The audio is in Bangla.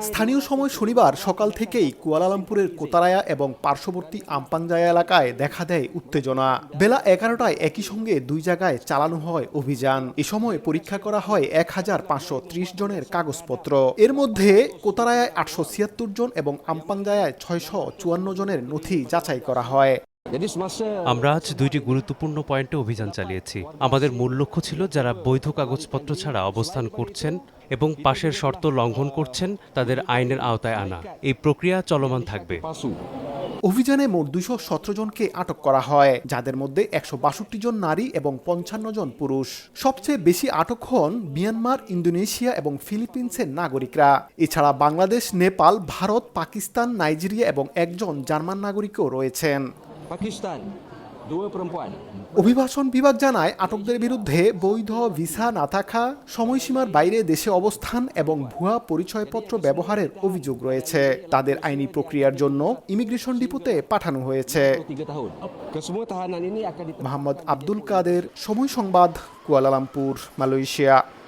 স্থানীয় সময় শনিবার সকাল থেকেই কুয়ালালামপুরের কোতারায়া এবং পার্শ্ববর্তী আমপাংজায়া এলাকায় দেখা দেয় উত্তেজনা। বেলা 11টায় একই সঙ্গে দুই জায়গায় চালানো হয় অভিযান। এ সময় পরীক্ষা করা হয় 1530 জনের কাগজপত্র। এর মধ্যে কোতারায়ায় 876 জন এবং আমপাংজায়ায় 654 জনের নথি যাচাই করা হয়। আমরা আজ দুইটি গুরুত্বপূর্ণ পয়েন্টে অভিযান চালিয়েছি। আমাদের মূল লক্ষ্য ছিল যারা বৈধ কাগজপত্র ছাড়া অবস্থান করছেন এবং পাশের শর্ত লঙ্ঘন করছেন তাদের আইনের আওতায় আনা। এই প্রক্রিয়া চলমান থাকবে। অভিযানে মোট 217 জনকে আটক করা হয়, যাদের মধ্যে 162 জন নারী এবং 55 জন পুরুষ। সবচেয়ে বেশি আটক হন মিয়ানমার, ইন্দোনেশিয়া এবং ফিলিপিন্সের নাগরিকরা। এছাড়া বাংলাদেশ, নেপাল, ভারত, পাকিস্তান, নাইজেরিয়া এবং একজন জার্মান নাগরিকও রয়েছেন। অভিবাসন বিভাগ জানায়, আটকদের বিরুদ্ধে বৈধ ভিসা না থাকা, সময়সীমার বাইরে দেশে অবস্থান এবং ভুয়া পরিচয়পত্র ব্যবহারের অভিযোগ রয়েছে। তাদের আইনি প্রক্রিয়ার জন্য ইমিগ্রেশন ডিপোতে পাঠানো হয়েছে। মোহাম্মদ আব্দুল কাদের, সময় সংবাদ, কুয়ালালামপুর, মালয়েশিয়া।